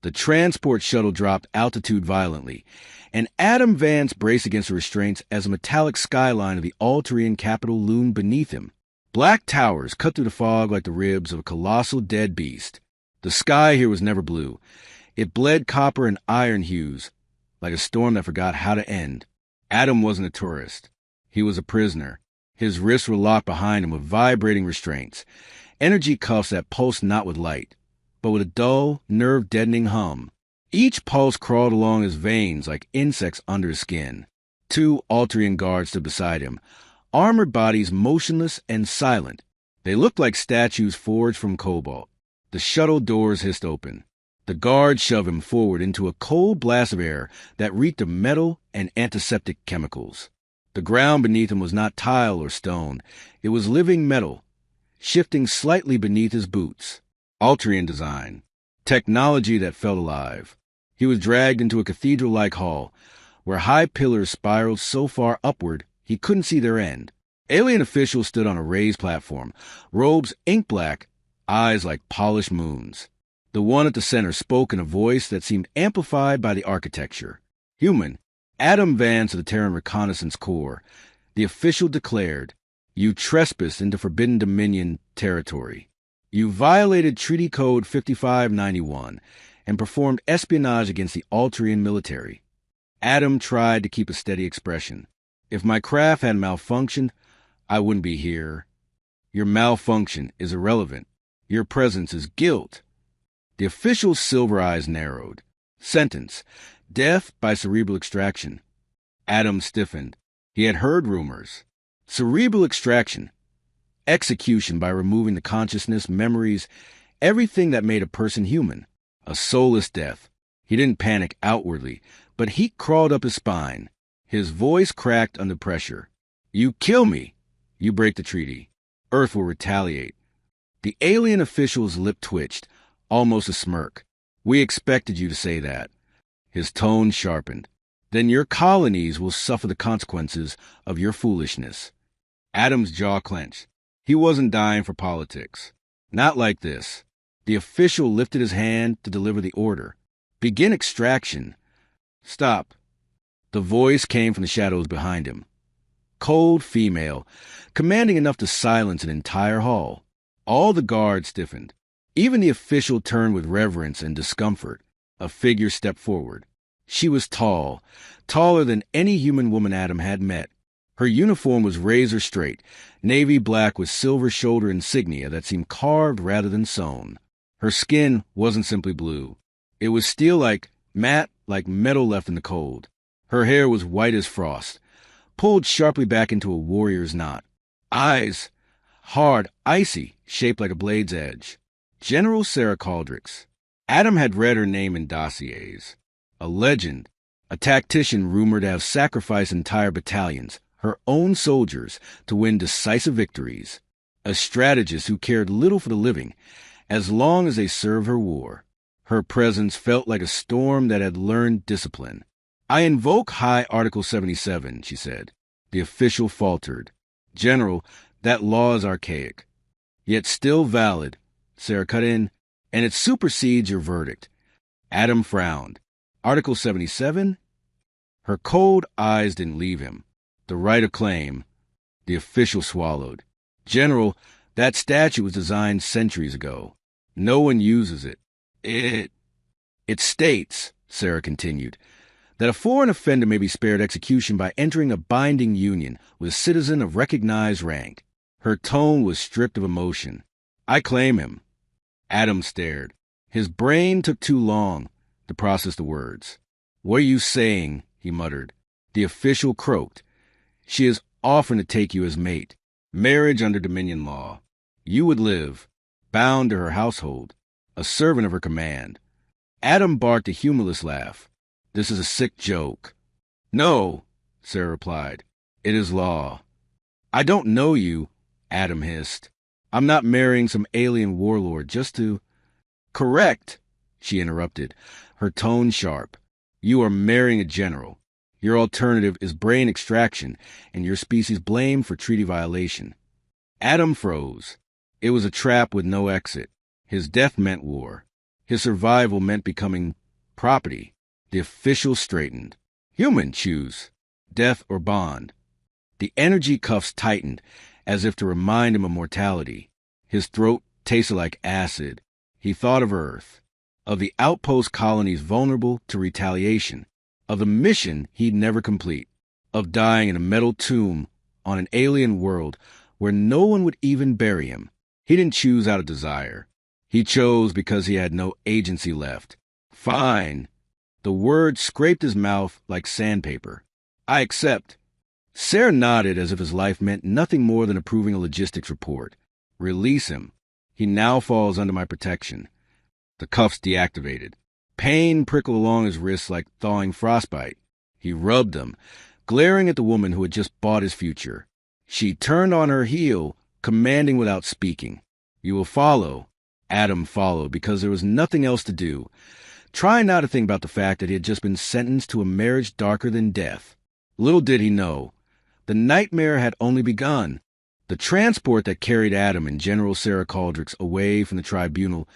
The transport shuttle dropped altitude violently, and Adam Vance braced against the restraints as a metallic skyline of the Alterian capital loomed beneath him. Black towers cut through the fog like the ribs of a colossal dead beast. The sky here was never blue. It bled copper and iron hues, like a storm that forgot how to end. Adam wasn't a tourist. He was a prisoner. His wrists were locked behind him with vibrating restraints, energy cuffs that pulsed not with light, but with a dull, nerve-deadening hum. Each pulse crawled along his veins like insects under his skin. 2 Alterian guards stood beside him, armored bodies motionless and silent. They looked like statues forged from cobalt. The shuttle doors hissed open. The guards shoved him forward into a cold blast of air that reeked of metal and antiseptic chemicals. The ground beneath him was not tile or stone. It was living metal, shifting slightly beneath his boots. Alterian design. Technology that felt alive. He was dragged into a cathedral-like hall, where high pillars spiraled so far upward he couldn't see their end. Alien officials stood on a raised platform, robes ink black, eyes like polished moons. The one at the center spoke in a voice that seemed amplified by the architecture. Human, Adam Vance of the Terran Reconnaissance Corps, the official declared, "You trespassed into Forbidden Dominion territory. You violated Treaty Code 5591 and performed espionage against the Alterian military." Adam tried to keep a steady expression. "If my craft had malfunctioned, I wouldn't be here. Your malfunction is irrelevant. Your presence is guilt." The official's silver eyes narrowed. Sentence: death by cerebral extraction. Adam stiffened. He had heard rumors. Cerebral extraction. Execution by removing the consciousness, memories, everything that made a person human. A soulless death. He didn't panic outwardly, but heat crawled up his spine. His voice cracked under pressure. "You kill me, you break the treaty. Earth will retaliate." The alien official's lip twitched, almost a smirk. "We expected you to say that." His tone sharpened. "Then your colonies will suffer the consequences of your foolishness." Adam's jaw clenched. He wasn't dying for politics. Not like this. The official lifted his hand to deliver the order. "Begin extraction." "Stop." The voice came from the shadows behind him. Cold female, commanding enough to silence an entire hall. All the guards stiffened. Even the official turned with reverence and discomfort. A figure stepped forward. She was tall, taller than any human woman Adam had met. Her uniform was razor straight, navy black with silver shoulder insignia that seemed carved rather than sewn. Her skin wasn't simply blue. It was steel-like, matte, like metal left in the cold. Her hair was white as frost, pulled sharply back into a warrior's knot. Eyes, hard, icy, shaped like a blade's edge. General Sarah Caldrix. Adam had read her name in dossiers. A legend, a tactician rumored to have sacrificed entire battalions, her own soldiers, to win decisive victories. A strategist who cared little for the living, as long as they served her war. Her presence felt like a storm that had learned discipline. "I invoke High Article 77, she said. The official faltered. "General, that law is archaic, yet still valid," Sarah cut in, "and it supersedes your verdict." Adam frowned. "Article 77? Her cold eyes didn't leave him. "The right of claim." The official swallowed. "General, that statute was designed centuries ago. No one uses it. It states," Sarah continued, "that a foreign offender may be spared execution by entering a binding union with a citizen of recognized rank." Her tone was stripped of emotion. "I claim him." Adam stared. His brain took too long to process the words. "What are you saying?" he muttered. The official croaked. "She is offering to take you as mate. Marriage under Dominion law. You would live, bound to her household, a servant of her command." Adam barked a humorless laugh. "This is a sick joke." "No," Sarah replied. "It is law." "I don't know you," Adam hissed. "I'm not marrying some alien warlord just to—" "Correct," she interrupted, her tone sharp. "You are marrying a general. Your alternative is brain extraction and your species blamed for treaty violation." Adam froze. It was a trap with no exit. His death meant war. His survival meant becoming property. The officials straightened. Human, choose. Death or bond. The energy cuffs tightened, as if to remind him of mortality. His throat tasted like acid. He thought of Earth, of the outpost colonies vulnerable to retaliation, of the mission he'd never complete, of dying in a metal tomb on an alien world where no one would even bury him. He didn't choose out of desire. He chose because he had no agency left. Fine. The word scraped his mouth like sandpaper. I accept. Sarah nodded as if his life meant nothing more than approving a logistics report. Release him. He now falls under my protection. The cuffs deactivated. Pain prickled along his wrists like thawing frostbite. He rubbed them, glaring at the woman who had just bought his future. She turned on her heel, commanding without speaking. You will follow. Adam followed because there was nothing else to do, trying not to think about the fact that he had just been sentenced to a marriage darker than death. Little did he know, the nightmare had only begun. The transport that carried Adam and General Sarah Caldrix away from the tribunal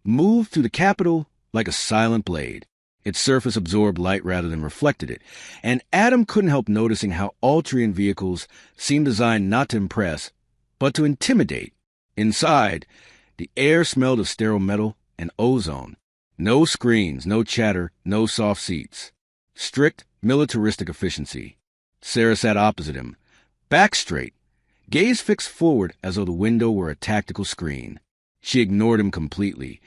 moved through the capital like a silent blade. Its surface absorbed light rather than reflected it, and Adam couldn't help noticing how Altrian vehicles seemed designed not to impress, but to intimidate. Inside, the air smelled of sterile metal and ozone. No screens, no chatter, no soft seats. Strict, militaristic efficiency. Sarah sat opposite him, back straight, gaze fixed forward as though the window were a tactical screen. She ignored him completely,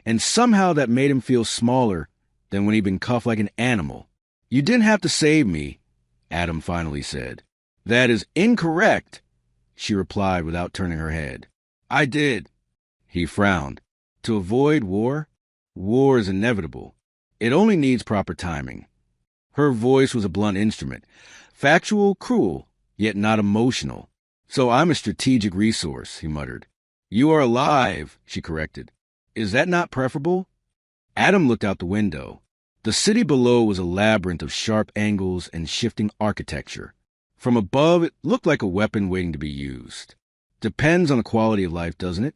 and somehow that made him feel smaller than when he'd been cuffed like an animal. You didn't have to save me, Adam finally said. That is incorrect, she replied without turning her head. I did. He frowned. To avoid war? War is inevitable. It only needs proper timing. Her voice was a blunt instrument. Factual, cruel, yet not emotional. So I'm a strategic resource, he muttered. You are alive, she corrected. Is that not preferable? Adam looked out the window. The city below was a labyrinth of sharp angles and shifting architecture. From above, it looked like a weapon waiting to be used. Depends on the quality of life, doesn't it?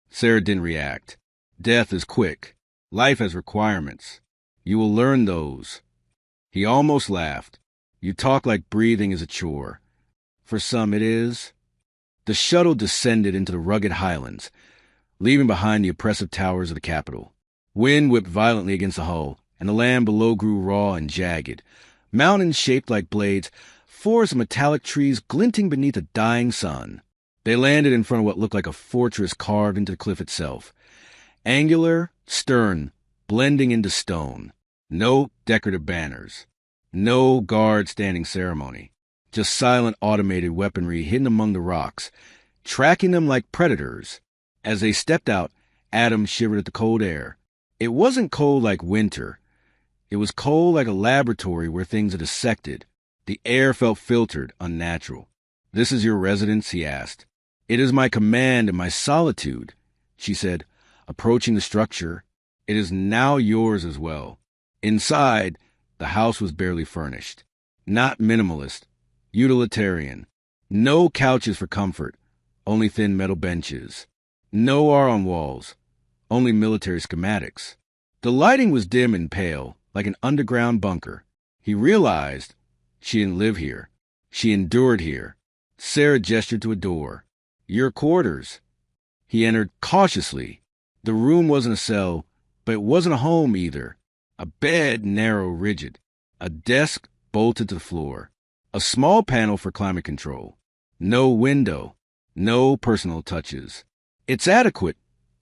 Sarah didn't react. Death is quick. Life has requirements. You will learn those. He almost laughed. You talk like breathing is a chore. For some it is. The shuttle descended into the rugged highlands, leaving behind the oppressive towers of the capital. Wind whipped violently against the hull, and the land below grew raw and jagged. Mountains shaped like blades, forests of metallic trees glinting beneath a dying sun. They landed in front of what looked like a fortress carved into the cliff itself. Angular, stern, blending into stone. No decorative banners. No guard standing ceremony. Just silent automated weaponry hidden among the rocks, tracking them like predators. As they stepped out, Adam shivered at the cold air. It wasn't cold like winter. It was cold like a laboratory where things are dissected. The air felt filtered, unnatural. This is your residence? He asked. It is my command and my solitude, she said, approaching the structure. It is now yours as well. Inside, the house was barely furnished. Not minimalist. Utilitarian. No couches for comfort, only thin metal benches. No art on walls, only military schematics. The lighting was dim and pale, like an underground bunker. He realized she didn't live here. She endured here. Sarah gestured to a door. Your quarters. He entered cautiously. The room wasn't a cell, but it wasn't a home either. A bed, narrow, rigid. A desk bolted to the floor. A small panel for climate control. No window. No personal touches. It's adequate,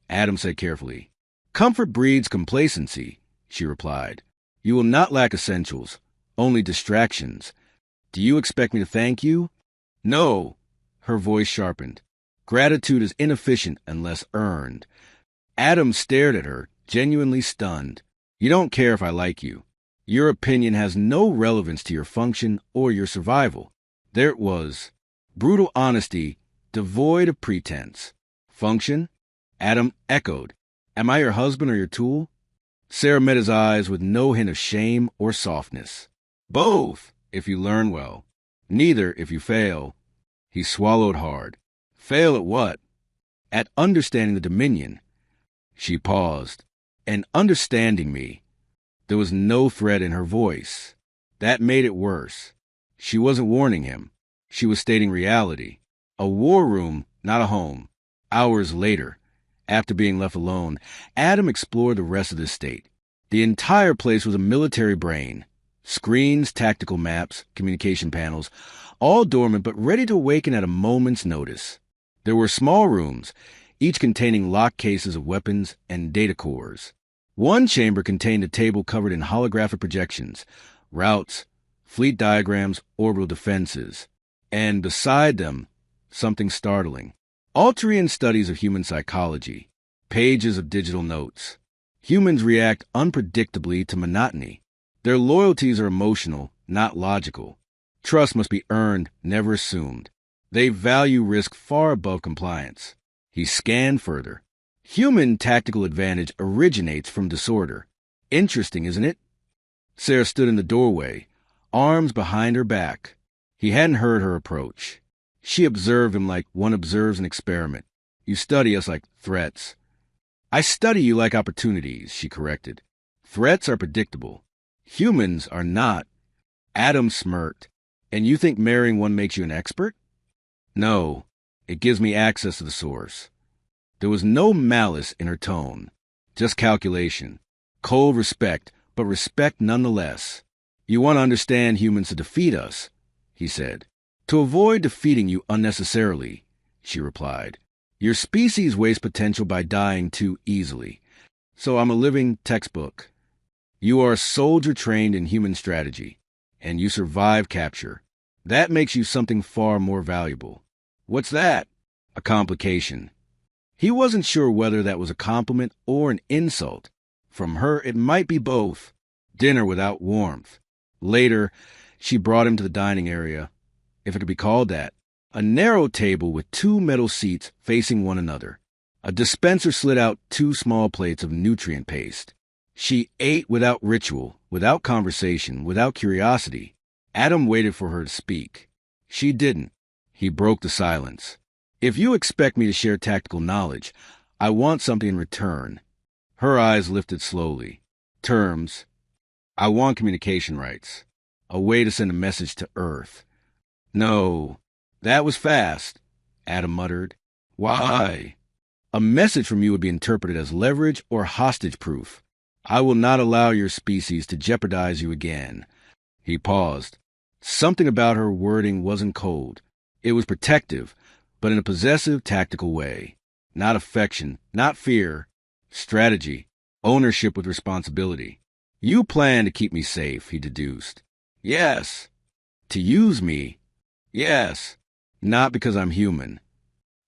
Adam said carefully. Comfort breeds complacency, she replied. You will not lack essentials, only distractions. Do you expect me to thank you? No. Her voice sharpened. Gratitude is inefficient unless earned. Adam stared at her, genuinely stunned. You don't care if I like you. Your opinion has no relevance to your function or your survival. There it was. Brutal honesty, devoid of pretense. Function? Adam echoed. Am I your husband or your tool? Sarah met his eyes with no hint of shame or softness. Both, if you learn well. Neither, if you fail. He swallowed hard. Fail at what? At understanding the Dominion. She paused. and understanding me. There was no threat in her voice. That made it worse. She wasn't warning him. She was stating reality. A war room, not a home. Hours later, after being left alone, Adam explored the rest of the estate. The entire place was a military brain. Screens, tactical maps, communication panels, all dormant but ready to awaken at a moment's notice. There were small rooms, each containing locked cases of weapons and data cores. One chamber contained a table covered in holographic projections, routes, fleet diagrams, orbital defenses, and beside them, something startling. Alterian studies of human psychology, pages of digital notes. Humans react unpredictably to monotony. Their loyalties are emotional, not logical. Trust must be earned, never assumed. They value risk far above compliance. He scanned further. Human tactical advantage originates from disorder. Interesting, isn't it? Sarah stood in the doorway, arms behind her back. He hadn't heard her approach. She observed him like one observes an experiment. You study us like threats. I study you like opportunities, she corrected. Threats are predictable. Humans are not. Adam smirked. And you think marrying one makes you an expert? No, it gives me access to the source. There was no malice in her tone, just calculation. Cold respect, but respect nonetheless. You want to understand humans to defeat us, he said. To avoid defeating you unnecessarily, she replied. Your species wastes potential by dying too easily. So I'm a living textbook. You are a soldier trained in human strategy, and you survive capture. That makes you something far more valuable. What's that? A complication. He wasn't sure whether that was a compliment or an insult. From her, it might be both. Dinner without warmth. Later, she brought him to the dining area, if it could be called that. A narrow table with 2 metal seats facing one another. A dispenser slid out 2 small plates of nutrient paste. She ate without ritual, without conversation, without curiosity. Adam waited for her to speak. She didn't. He broke the silence. If you expect me to share tactical knowledge, I want something in return. Her eyes lifted slowly. Terms. I want communication rights. A way to send a message to Earth. No, that was fast, Adam muttered. Why? A message from you would be interpreted as leverage or hostage proof. I will not allow your species to jeopardize you again. He paused. Something about her wording wasn't cold. It was protective, but in a possessive, tactical way. Not affection, not fear. Strategy. Ownership with responsibility. You plan to keep me safe, he deduced. Yes. To use me? Yes. Not because I'm human.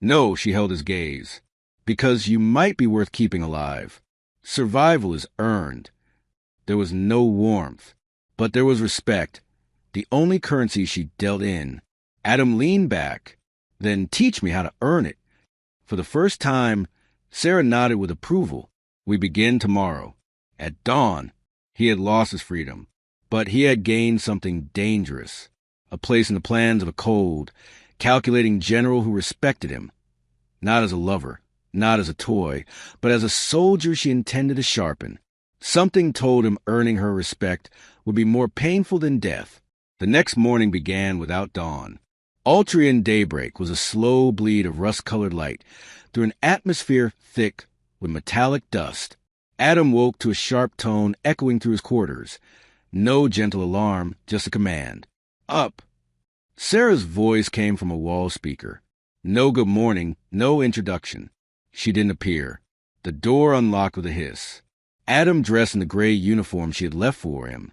No, she held his gaze. Because you might be worth keeping alive. Survival is earned. There was no warmth, but there was respect. The only currency she dealt in. Adam leaned back. Then teach me how to earn it. For the first time, Sarah nodded with approval. We begin tomorrow. At dawn, he had lost his freedom, but he had gained something dangerous. A place in the plans of a cold, calculating general who respected him. Not as a lover, not as a toy, but as a soldier she intended to sharpen. Something told him earning her respect would be more painful than death. The next morning began without dawn. Alterian daybreak was a slow bleed of rust-colored light through an atmosphere thick with metallic dust. Adam woke to a sharp tone echoing through his quarters. No gentle alarm, just a command. Up! Sarah's voice came from a wall speaker. No good morning, no introduction. She didn't appear. The door unlocked with a hiss. Adam dressed in the gray uniform she had left for him.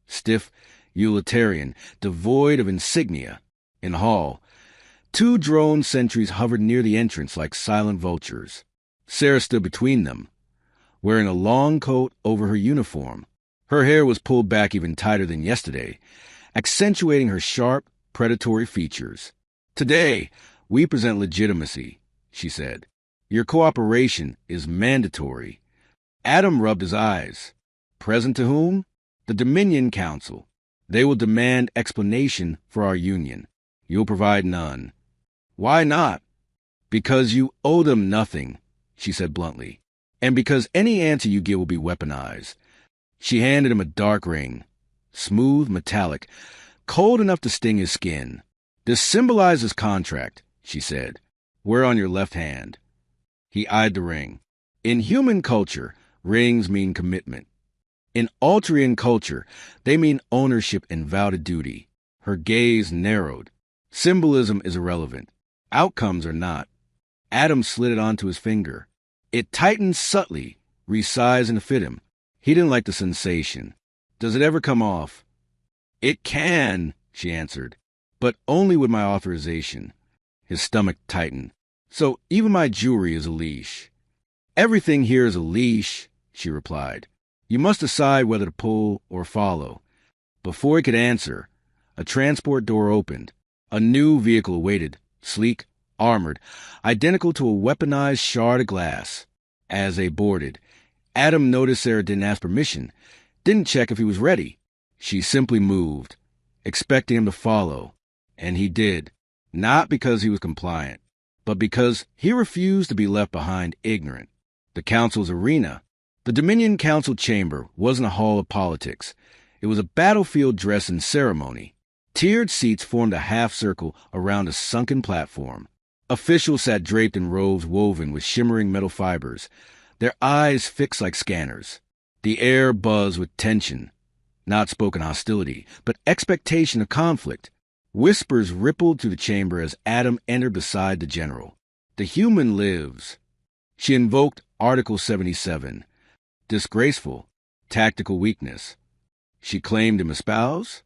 Stiff, utilitarian, devoid of insignia. In the hall, 2 drone sentries hovered near the entrance like silent vultures. Sarah stood between them, wearing a long coat over her uniform. Her hair was pulled back even tighter than yesterday, accentuating her sharp, predatory features. Today, we present legitimacy, she said. Your cooperation is mandatory. Adam rubbed his eyes. Present to whom? The Dominion Council. They will demand explanation for our union. You'll provide none. Why not? Because you owe them nothing, she said bluntly. And because any answer you give will be weaponized. She handed him a dark ring, smooth, metallic, cold enough to sting his skin. This symbolizes contract, she said. Wear on your left hand. He eyed the ring. In human culture, rings mean commitment. In Alterian culture, they mean ownership and vow to duty. Her gaze narrowed. Symbolism is irrelevant. Outcomes are not. Adam slid it onto his finger. It tightened subtly, resizing to fit him. He didn't like the sensation. Does it ever come off? It can, she answered, but only with my authorization. His stomach tightened. So even my jewelry is a leash. Everything here is a leash, she replied. You must decide whether to pull or follow. Before he could answer, a transport door opened. A new vehicle awaited, sleek, armored, identical to a weaponized shard of glass. As they boarded, Adam noticed Sarah didn't ask permission, didn't check if he was ready. She simply moved, expecting him to follow. And he did, not because he was compliant, but because he refused to be left behind ignorant. The council's arena, the Dominion Council chamber, wasn't a hall of politics. It was a battlefield dress and ceremony. Tiered seats formed a half-circle around a sunken platform. Officials sat draped in robes woven with shimmering metal fibers, their eyes fixed like scanners. The air buzzed with tension, not spoken hostility, but expectation of conflict. Whispers rippled through the chamber as Adam entered beside the general. The human lives. She invoked Article 77. Disgraceful, tactical weakness. She claimed him a spouse?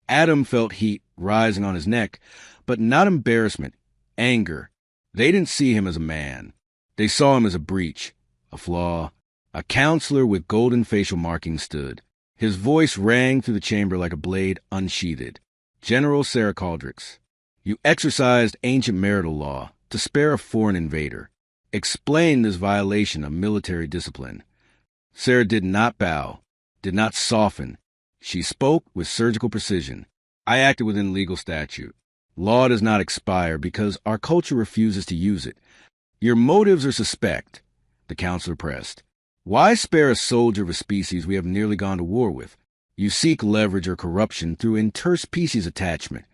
Adam felt heat rising on his neck, but not embarrassment, anger. They didn't see him as a man. They saw him as a breach, a flaw. A counselor with golden facial markings stood. His voice rang through the chamber like a blade unsheathed. General Sarah Caldrix, you exercised ancient marital law to spare a foreign invader. Explain this violation of military discipline. Sarah did not bow, did not soften. She spoke with surgical precision. I acted within legal statute. Law does not expire because our culture refuses to use it. Your motives are suspect, the counselor pressed. Why spare a soldier of a species we have nearly gone to war with? You seek leverage or corruption through interspecies attachment.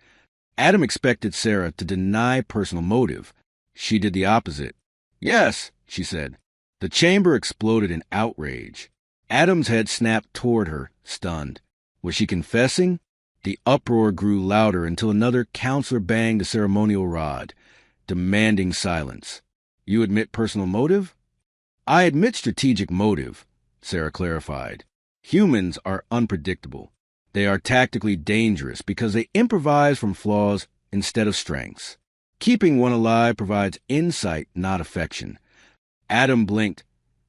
Adam expected Sarah to deny personal motive. She did the opposite. Yes, she said. The chamber exploded in outrage. Adam's head snapped toward her, stunned. Was she confessing? The uproar grew louder until another counselor banged the ceremonial rod, demanding silence. You admit personal motive? I admit strategic motive, Sarah clarified. Humans are unpredictable. They are tactically dangerous because they improvise from flaws instead of strengths. Keeping one alive provides insight, not affection. Adam blinked,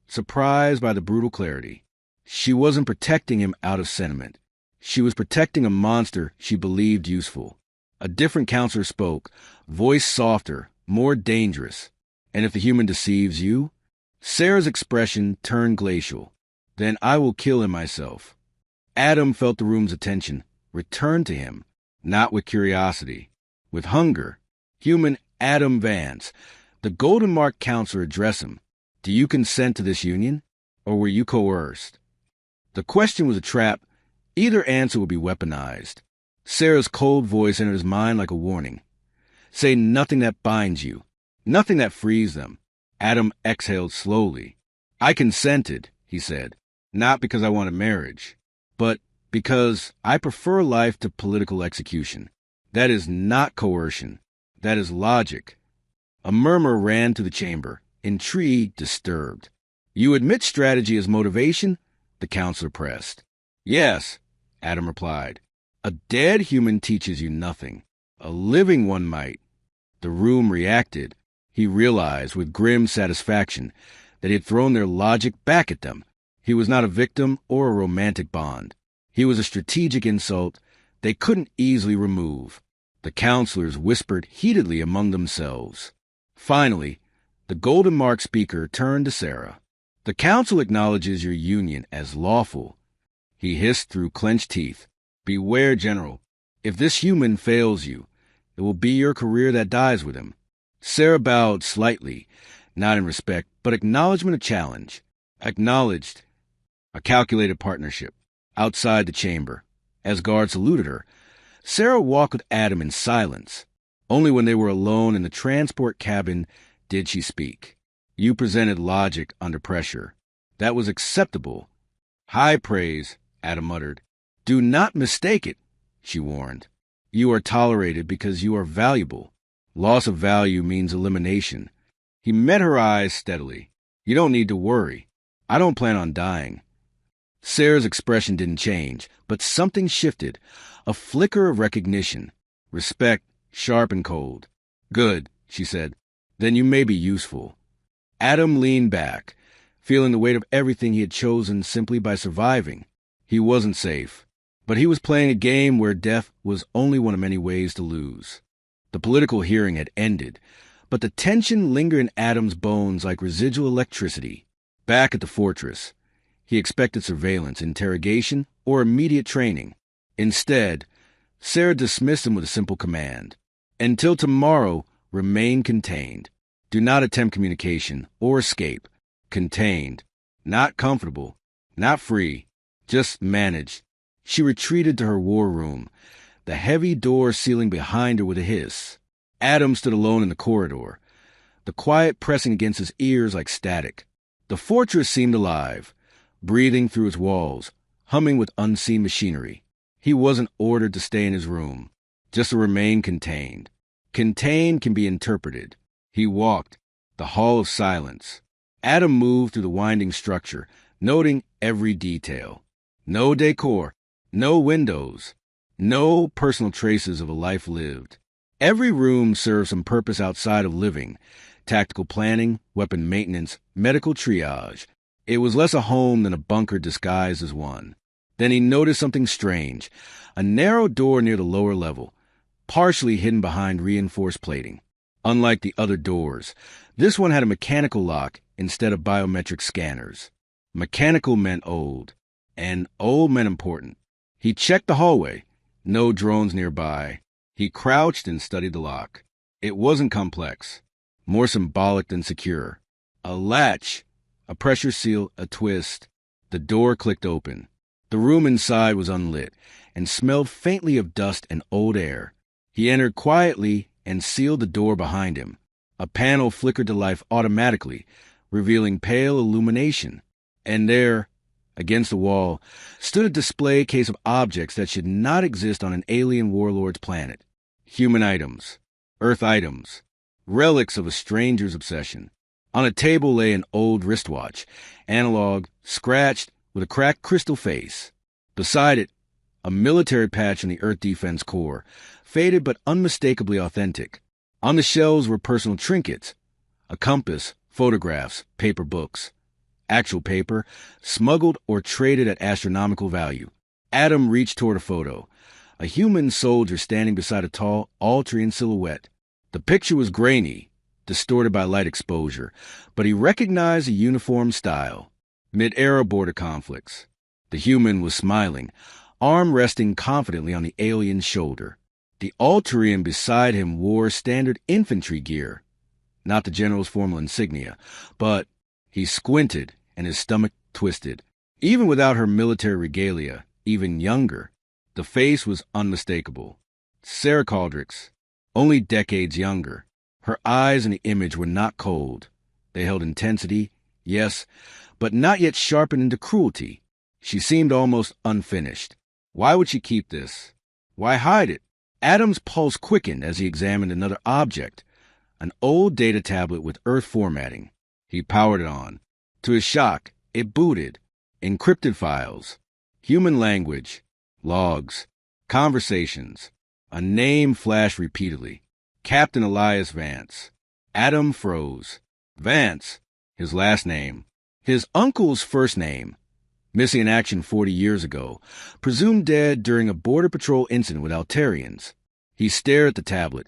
surprised by the brutal clarity. She wasn't protecting him out of sentiment. She was protecting a monster she believed useful. A different counselor spoke, voice softer, more dangerous. And if the human deceives you? Sarah's expression turned glacial. Then I will kill him myself. Adam felt the room's attention return to him, not with curiosity, with hunger. Human Adam Vance, the golden marked counselor addressed him. Do you consent to this union, or were you coerced? The question was a trap. Either answer would be weaponized. Sarah's cold voice entered his mind like a warning. Say nothing that binds you, nothing that frees them. Adam exhaled slowly. I consented, he said, not because I wanted marriage, but because I prefer life to political execution. That is not coercion. That is logic. A murmur ran through the chamber, intrigued, disturbed. You admit strategy as motivation? The counselor pressed. Yes, Adam replied. A dead human teaches you nothing. A living one might. The room reacted. He realized with grim satisfaction that he had thrown their logic back at them. He was not a victim or a romantic bond. He was a strategic insult they couldn't easily remove. The counselors whispered heatedly among themselves. Finally, the golden mark speaker turned to Sarah. The council acknowledges your union as lawful. He hissed through clenched teeth. Beware, General. If this human fails you, it will be your career that dies with him. Sarah bowed slightly, not in respect, but acknowledgement of challenge. Acknowledged. A calculated partnership. Outside the chamber, as guards saluted her, Sarah walked with Adam in silence. Only when they were alone in the transport cabin did she speak. You presented logic under pressure. That was acceptable. High praise, Adam muttered. Do not mistake it, she warned. You are tolerated because you are valuable. Loss of value means elimination. He met her eyes steadily. You don't need to worry. I don't plan on dying. Sarah's expression didn't change, but something shifted. A flicker of recognition. Respect, sharp and cold. Good, she said. Then you may be useful. Adam leaned back, feeling the weight of everything he had chosen simply by surviving. He wasn't safe, but he was playing a game where death was only one of many ways to lose. The political hearing had ended, but the tension lingered in Adam's bones like residual electricity. Back at the fortress, he expected surveillance, interrogation, or immediate training. Instead, Sarah dismissed him with a simple command. Until tomorrow, remain contained. Do not attempt communication or escape. Contained. Not comfortable. Not free. Just managed. She retreated to her war room, the heavy door sealing behind her with a hiss. Adam stood alone in the corridor, the quiet pressing against his ears like static. The fortress seemed alive, breathing through its walls, humming with unseen machinery. He wasn't ordered to stay in his room, just to remain contained. Contained can be interpreted. He walked, the hall of silence. Adam moved through the winding structure, noting every detail. No decor, no windows, no personal traces of a life lived. Every room served some purpose outside of living. Tactical planning, weapon maintenance, medical triage. It was less a home than a bunker disguised as one. Then he noticed something strange. A narrow door near the lower level, partially hidden behind reinforced plating. Unlike the other doors, this one had a mechanical lock instead of biometric scanners. Mechanical meant old, and old meant important. He checked the hallway. No drones nearby. He crouched and studied the lock. It wasn't complex, more symbolic than secure. A latch, a pressure seal, a twist. The door clicked open. The room inside was unlit and smelled faintly of dust and old air. He entered quietly and sealed the door behind him. A panel flickered to life automatically, revealing pale illumination. And there, against the wall, stood a display case of objects that should not exist on an alien warlord's planet. Human items, Earth items, relics of a stranger's obsession. On a table lay an old wristwatch, analog, scratched, with a cracked crystal face. Beside it, a military patch on the Earth Defense Corps, faded but unmistakably authentic. On the shelves were personal trinkets, a compass, photographs, paper books. Actual paper, smuggled or traded at astronomical value. Adam reached toward a photo. A human soldier standing beside a tall, Altrian silhouette. The picture was grainy, distorted by light exposure, but he recognized the uniform style. Mid-era border conflicts. The human was smiling, arm resting confidently on the alien's shoulder. The Altrian beside him wore standard infantry gear, not the general's formal insignia, but he squinted and his stomach twisted. Even without her military regalia, even younger, the face was unmistakable. Sarah Caldric's, only decades younger. Her eyes in the image were not cold. They held intensity, yes, but not yet sharpened into cruelty. She seemed almost unfinished. Why would she keep this? Why hide it? Adam's pulse quickened as he examined another object, an old data tablet with Earth formatting. He powered it on. To his shock, it booted. Encrypted files. Human language. Logs. Conversations. A name flashed repeatedly. Captain Elias Vance. Adam froze. Vance, his last name. His uncle's first name. Missing in action 40 years ago. Presumed dead during a border patrol incident with Altarians. He stared at the tablet,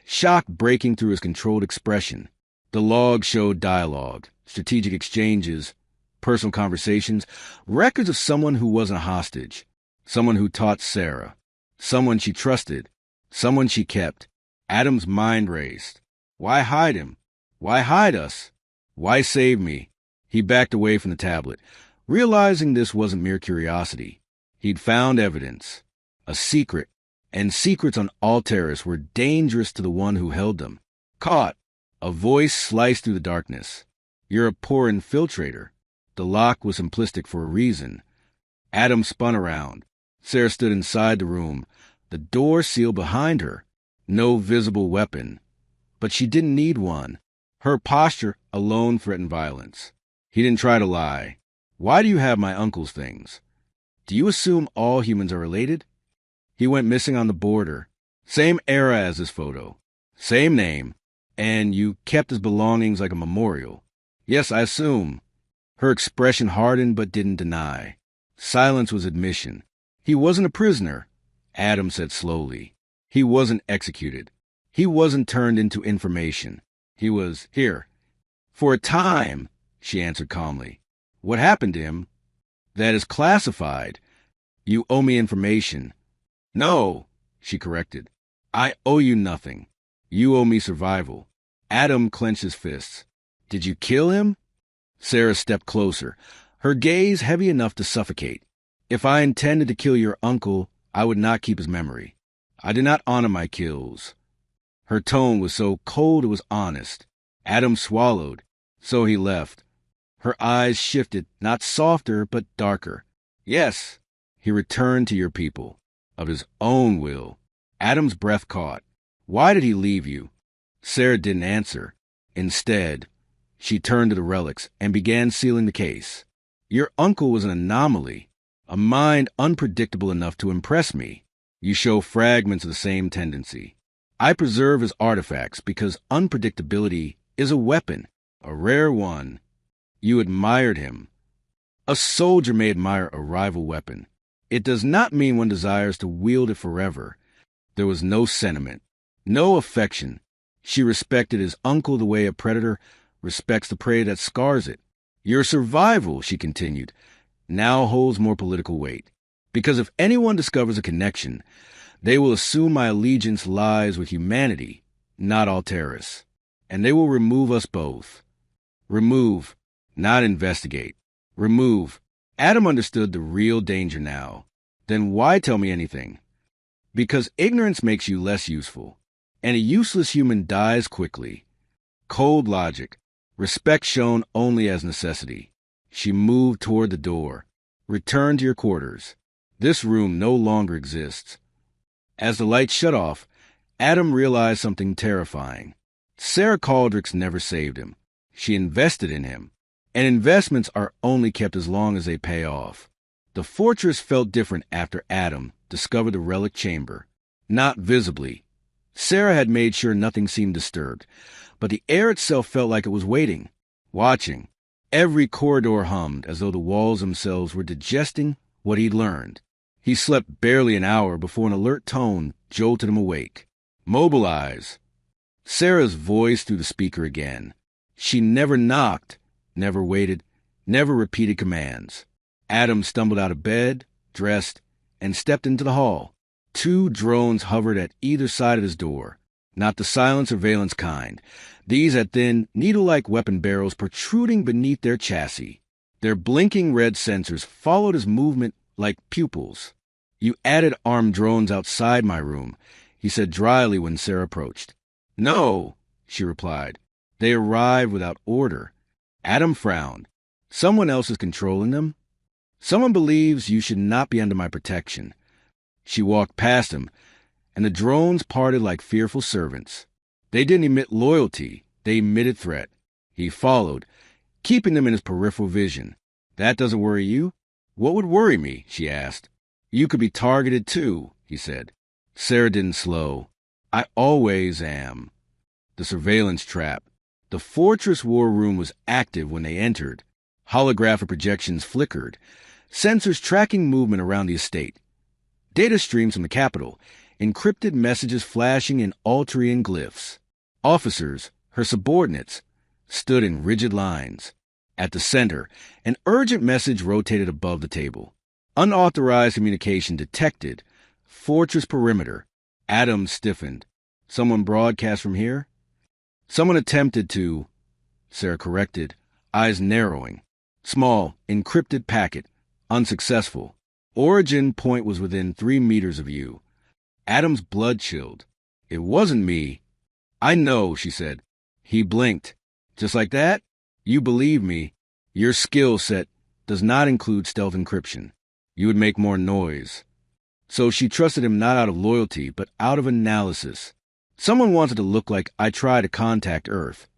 shock breaking through his controlled expression. The log showed dialogue, strategic exchanges, personal conversations, records of someone who wasn't a hostage, someone who taught Sarah, someone she trusted, someone she kept. Adam's mind raced. Why hide him? Why hide us? Why save me? He backed away from the tablet, realizing this wasn't mere curiosity. He'd found evidence, a secret, and secrets on Alteris were dangerous to the one who held them. Caught! A voice sliced through the darkness. You're a poor infiltrator. The lock was simplistic for a reason. Adam spun around. Sarah stood inside the room, the door sealed behind her. No visible weapon. But she didn't need one. Her posture alone threatened violence. He didn't try to lie. Why do you have my uncle's things? Do you assume all humans are related? He went missing on the border. Same era as this photo. Same name. And you kept his belongings like a memorial. Yes, I assume. Her expression hardened but didn't deny. Silence was admission. He wasn't a prisoner, Adam said slowly. He wasn't executed. He wasn't turned into information. He was here. For a time, she answered calmly. What happened to him? That is classified. You owe me information. No, she corrected. I owe you nothing. You owe me survival. Adam clenched his fists. Did you kill him? Sarah stepped closer, her gaze heavy enough to suffocate. If I intended to kill your uncle, I would not keep his memory. I did not honor my kills. Her tone was so cold it was honest. Adam swallowed, so he left. Her eyes shifted, not softer, but darker. Yes, he returned to your people, of his own will. Adam's breath caught. Why did he leave you? Sarah didn't answer. Instead, she turned to the relics and began sealing the case. Your uncle was an anomaly, a mind unpredictable enough to impress me. You show fragments of the same tendency. I preserve his artifacts because unpredictability is a weapon, a rare one. You admired him. A soldier may admire a rival weapon. It does not mean one desires to wield it forever. There was no sentiment, no affection. She respected his uncle the way a predator respects the prey that scars it. Your survival, she continued, now holds more political weight. Because if anyone discovers a connection, they will assume my allegiance lies with humanity, not Alteris. And they will remove us both. Remove, not investigate. Remove. Adam understood the real danger now. Then why tell me anything? Because ignorance makes you less useful. And a useless human dies quickly. Cold logic. Respect shown only as necessity. She moved toward the door. Return to your quarters. This room no longer exists. As the light shut off, Adam realized something terrifying. Sarah Caldrix never saved him. She invested in him. And investments are only kept as long as they pay off. The fortress felt different after Adam discovered the relic chamber. Not visibly. Sarah had made sure nothing seemed disturbed, but the air itself felt like it was waiting, watching. Every corridor hummed as though the walls themselves were digesting what he'd learned. He slept barely an hour before an alert tone jolted him awake. Mobilize. Sarah's voice through the speaker again. She never knocked, never waited, never repeated commands. Adam stumbled out of bed, dressed, and stepped into the hall. 2 drones hovered at either side of his door. Not the silent surveillance kind. These had thin, needle-like weapon barrels protruding beneath their chassis. Their blinking red sensors followed his movement like pupils. You added armed drones outside my room, he said dryly when Sarah approached. No, she replied. They arrived without order. Adam frowned. Someone else is controlling them? Someone believes you should not be under my protection. She walked past him, and the drones parted like fearful servants. They didn't emit loyalty, they emitted threat. He followed, keeping them in his peripheral vision. That doesn't worry you? What would worry me? She asked. You could be targeted too, he said. Sarah didn't slow. I always am. The surveillance trap. The fortress war room was active when they entered. Holographic projections flickered, sensors tracking movement around the estate. Data streams from the capital, encrypted messages flashing in Alterian glyphs. Officers, her subordinates, stood in rigid lines. At the center, an urgent message rotated above the table. Unauthorized communication detected. Fortress perimeter. Adam stiffened. Someone broadcast from here? Someone attempted to, Sarah corrected, eyes narrowing. Small, encrypted packet. Unsuccessful. Origin point was within 3 meters of you. Adam's blood chilled. It wasn't me. I know, she said. He blinked. Just like that? You believe me. Your skill set does not include stealth encryption. You would make more noise. So she trusted him not out of loyalty, but out of analysis. Someone wanted to look like I tried to contact Earth,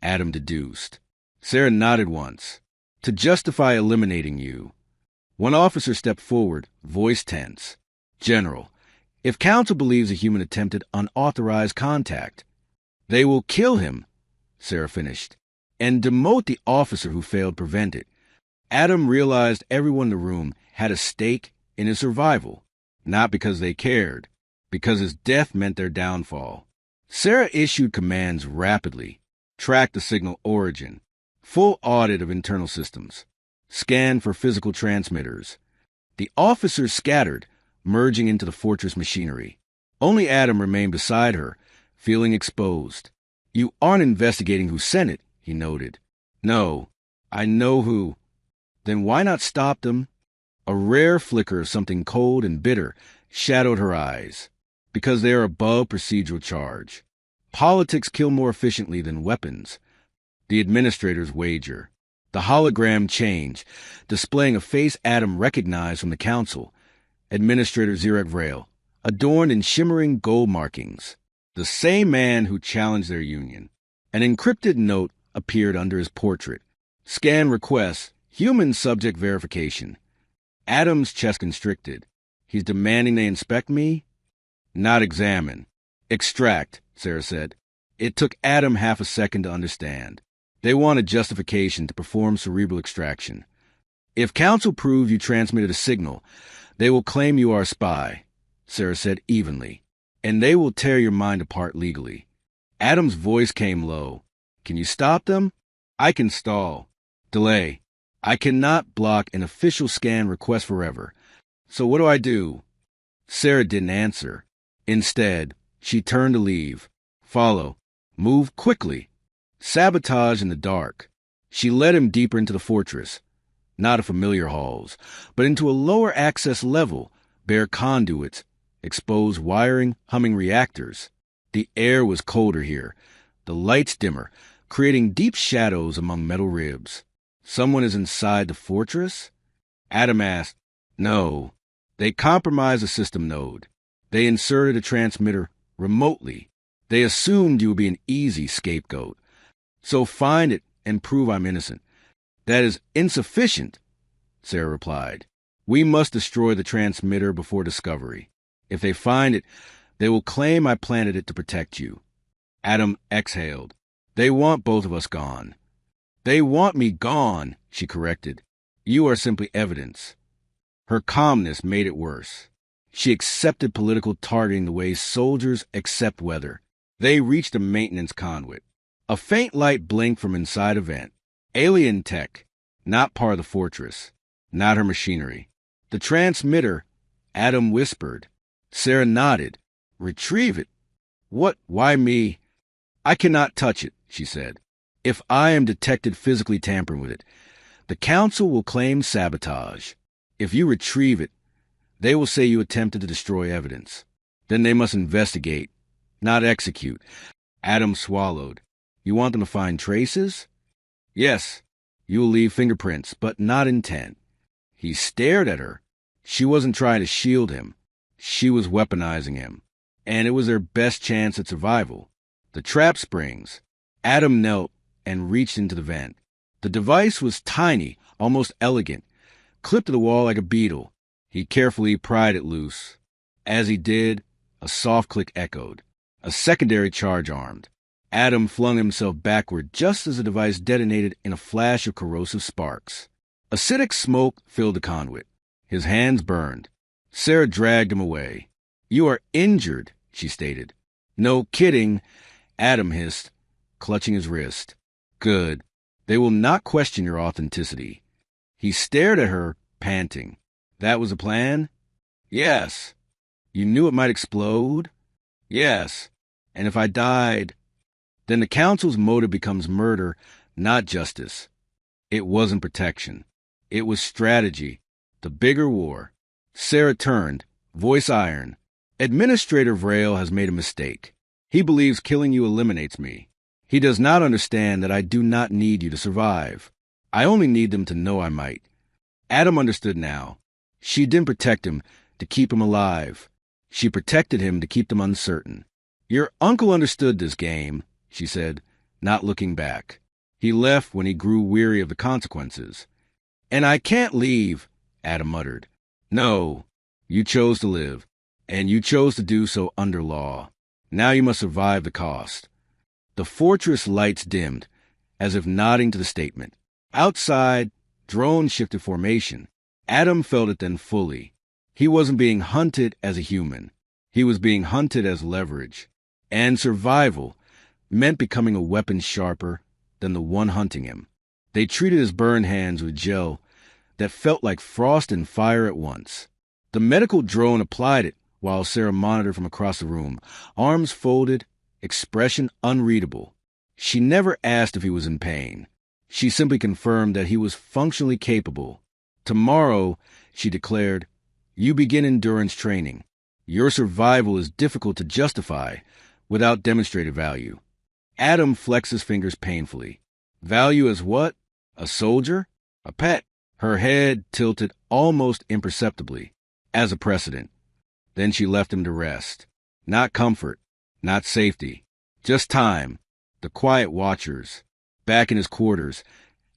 Adam deduced. Sarah nodded once. To justify eliminating you. One officer stepped forward, voice tense. General, if Council believes a human attempted unauthorized contact, they will kill him, Sarah finished, and demote the officer who failed to prevent it. Adam realized everyone in the room had a stake in his survival, not because they cared, because his death meant their downfall. Sarah issued commands rapidly. Track the signal origin. Full audit of internal systems. Scan for physical transmitters. The officers scattered, merging into the fortress machinery. Only Adam remained beside her, feeling exposed. You aren't investigating who sent it, he noted. No, I know who. Then why not stop them? A rare flicker of something cold and bitter shadowed her eyes. Because they are above procedural charge. Politics kill more efficiently than weapons. The administrator's wager. The hologram changed, displaying a face Adam recognized from the council. Administrator Zirek Vrail, adorned in shimmering gold markings. The same man who challenged their union. An encrypted note appeared under his portrait. Scan request, human subject verification. Adam's chest constricted. He's demanding they inspect me? Not examine. Extract, Sarah said. It took Adam half a second to understand. They want a justification to perform cerebral extraction. If Council proves you transmitted a signal, they will claim you are a spy, Sarah said evenly, and they will tear your mind apart legally. Adam's voice came low. Can you stop them? I can stall. Delay. I cannot block an official scan request forever. So what do I do? Sarah didn't answer. Instead, she turned to leave. Follow. Move quickly. Sabotage in the dark. She led him deeper into the fortress. Not a familiar halls, but into a lower access level, bare conduits, exposed wiring, humming reactors. The air was colder here, the lights dimmer, creating deep shadows among metal ribs. Someone is inside the fortress? Adam asked. No. They compromised the system node. They inserted a transmitter remotely. They assumed you would be an easy scapegoat. So find it and prove I'm innocent. That is insufficient, Sarah replied. We must destroy the transmitter before discovery. If they find it, they will claim I planted it to protect you. Adam exhaled. They want both of us gone. They want me gone, she corrected. You are simply evidence. Her calmness made it worse. She accepted political targeting the way soldiers accept weather. They reached a maintenance conduit. A faint light blinked from inside a vent. Alien tech, not part of the fortress, not her machinery. The transmitter, Adam whispered. Sarah nodded. Retrieve it. What? Why me? I cannot touch it, she said. If I am detected physically tampering with it, the council will claim sabotage. If you retrieve it, they will say you attempted to destroy evidence. Then they must investigate, not execute. Adam swallowed. You want them to find traces? Yes. You will leave fingerprints, but not intent. He stared at her. She wasn't trying to shield him. She was weaponizing him. And it was their best chance at survival. The trap springs. Adam knelt and reached into the vent. The device was tiny, almost elegant, clipped to the wall like a beetle. He carefully pried it loose. As he did, a soft click echoed. A secondary charge armed. Adam flung himself backward just as the device detonated in a flash of corrosive sparks. Acidic smoke filled the conduit. His hands burned. Sarah dragged him away. You are injured, she stated. No kidding, Adam hissed, clutching his wrist. Good. They will not question your authenticity. He stared at her, panting. That was a plan? Yes. You knew it might explode? Yes. And if I died... Then the council's motive becomes murder, not justice. It wasn't protection. It was strategy. The bigger war. Sarah turned, voice iron. Administrator Vrail has made a mistake. He believes killing you eliminates me. He does not understand that I do not need you to survive. I only need them to know I might. Adam understood now. She didn't protect him to keep him alive. She protected him to keep them uncertain. Your uncle understood this game, she said, not looking back. He left when he grew weary of the consequences. And I can't leave, Adam muttered. No, you chose to live, and you chose to do so under law. Now you must survive the cost. The fortress lights dimmed, as if nodding to the statement. Outside, drones shifted formation. Adam felt it then fully. He wasn't being hunted as a human. He was being hunted as leverage. And survival meant becoming a weapon sharper than the one hunting him. They treated his burned hands with gel that felt like frost and fire at once. The medical drone applied it while Sarah monitored from across the room, arms folded, expression unreadable. She never asked if he was in pain. She simply confirmed that he was functionally capable. Tomorrow, she declared, you begin endurance training. Your survival is difficult to justify without demonstrated value. Adam flexed his fingers painfully. Value as what? A soldier? A pet? Her head tilted almost imperceptibly, as a precedent. Then she left him to rest. Not comfort, not safety, just time. The quiet watchers. Back in his quarters,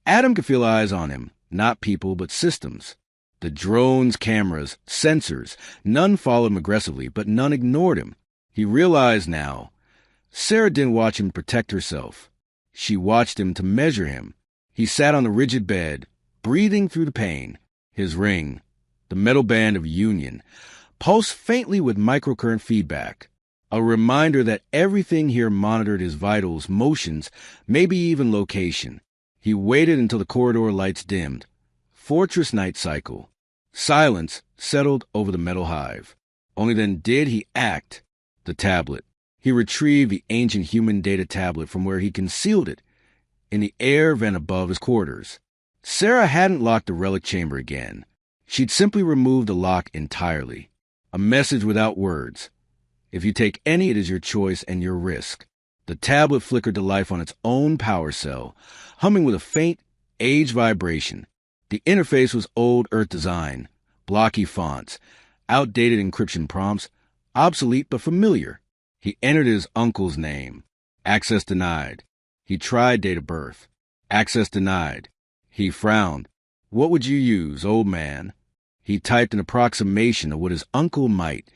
Adam could feel eyes on him, not people, but systems. The drones, cameras, sensors, none followed him aggressively, but none ignored him. He realized now, Sarah didn't watch him protect herself. She watched him to measure him. He sat on the rigid bed, breathing through the pain. His ring, the metal band of union, pulsed faintly with microcurrent feedback. A reminder that everything here monitored his vitals, motions, maybe even location. He waited until the corridor lights dimmed. Fortress night cycle. Silence settled over the metal hive. Only then did he act. The tablet. He retrieved the ancient human data tablet from where he concealed it, in the air vent above his quarters. Sarah hadn't locked the relic chamber again. She'd simply removed the lock entirely. A message without words. If you take any, it is your choice and your risk. The tablet flickered to life on its own power cell, humming with a faint, age vibration. The interface was old Earth design, blocky fonts, outdated encryption prompts, obsolete but familiar. He entered his uncle's name. Access denied. He tried date of birth. Access denied. He frowned. What would you use, old man? He typed an approximation of what his uncle might,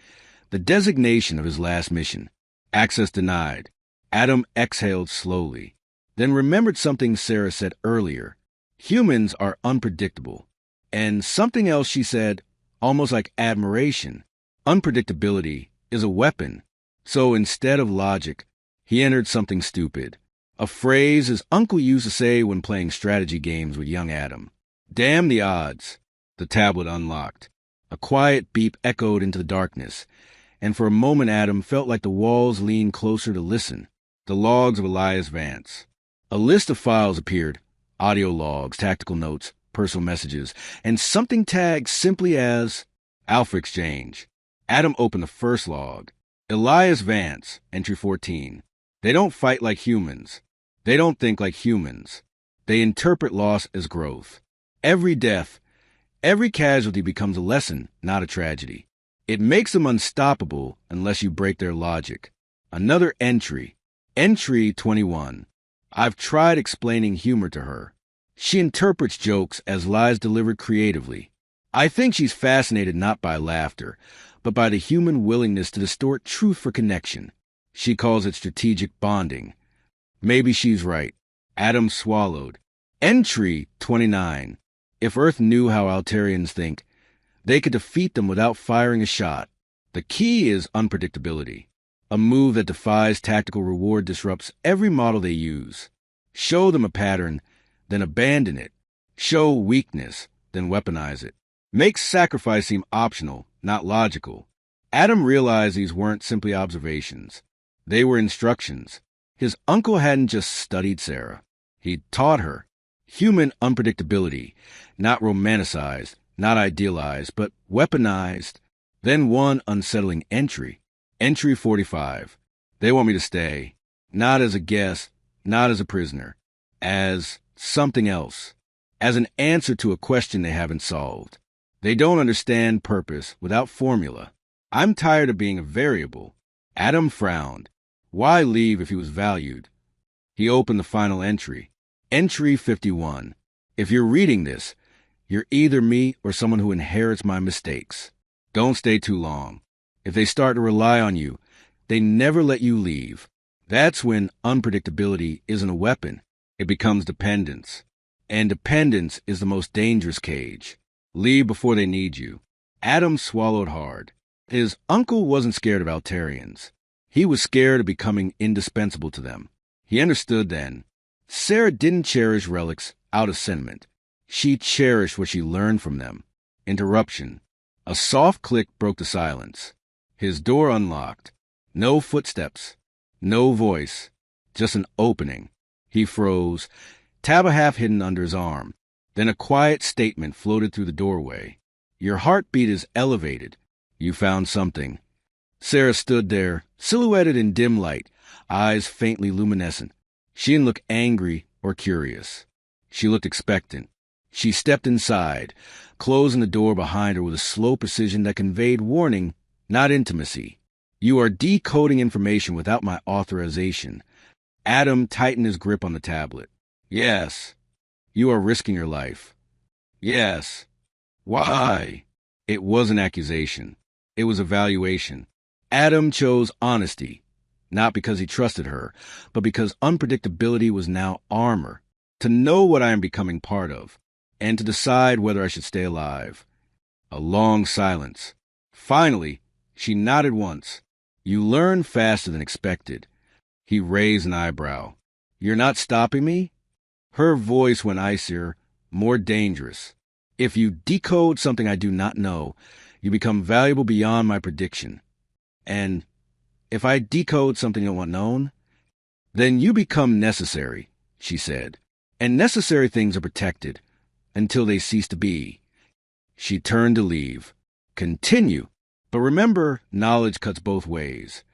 the designation of his last mission. Access denied. Adam exhaled slowly, then remembered something Sarah said earlier. Humans are unpredictable. And something else she said, almost like admiration. Unpredictability is a weapon. So instead of logic, he entered something stupid. A phrase his uncle used to say when playing strategy games with young Adam. Damn the odds. The tablet unlocked. A quiet beep echoed into the darkness, and for a moment Adam felt like the walls leaned closer to listen. The logs of Elias Vance. A list of files appeared. Audio logs, tactical notes, personal messages, and something tagged simply as Alpha Exchange. Adam opened the first log. Elias Vance, entry 14. They don't fight like humans. They don't think like humans. They interpret loss as growth. Every death, every casualty becomes a lesson, not a tragedy. It makes them unstoppable unless you break their logic. Another entry. Entry 21. I've tried explaining humor to her. She interprets jokes as lies delivered creatively. I think she's fascinated not by laughter, but by the human willingness to distort truth for connection. She calls it strategic bonding. Maybe she's right. Adam swallowed. Entry 29. If Earth knew how Altarians think, they could defeat them without firing a shot. The key is unpredictability. A move that defies tactical reward disrupts every model they use. Show them a pattern, then abandon it. Show weakness, then weaponize it. Make sacrifice seem optional, not logical. Adam realized these weren't simply observations. They were instructions. His uncle hadn't just studied Sarah. He'd taught her. Human unpredictability, not romanticized, not idealized, but weaponized. Then one unsettling entry. Entry 45. They want me to stay, not as a guest, not as a prisoner, as something else, as an answer to a question they haven't solved. They don't understand purpose without formula. I'm tired of being a variable. Adam frowned. Why leave if he was valued? He opened the final entry. Entry 51. If you're reading this, you're either me or someone who inherits my mistakes. Don't stay too long. If they start to rely on you, they never let you leave. That's when unpredictability isn't a weapon. It becomes dependence. And dependence is the most dangerous cage. Leave before they need you. Adam swallowed hard. His uncle wasn't scared of Altarians. He was scared of becoming indispensable to them. He understood then. Sarah didn't cherish relics out of sentiment. She cherished what she learned from them. Interruption. A soft click broke the silence. His door unlocked. No footsteps. No voice. Just an opening. He froze, tab a half hidden under his arm. Then a quiet statement floated through the doorway. Your heartbeat is elevated. You found something. Sarah stood there, silhouetted in dim light, eyes faintly luminescent. She didn't look angry or curious. She looked expectant. She stepped inside, closing the door behind her with a slow precision that conveyed warning, not intimacy. You are decoding information without my authorization. Adam tightened his grip on the tablet. Yes. You are risking your life. Yes. Why? It was an accusation. It was evaluation. Adam chose honesty, not because he trusted her, but because unpredictability was now armor. To know what I am becoming part of, and to decide whether I should stay alive. A long silence. Finally, she nodded once. You learn faster than expected. He raised an eyebrow. You're not stopping me? Her voice went icier, more dangerous. If you decode something I do not know, you become valuable beyond my prediction. And if I decode something you don't want known, then you become necessary, she said. And necessary things are protected until they cease to be. She turned to leave. Continue. But remember, knowledge cuts both ways.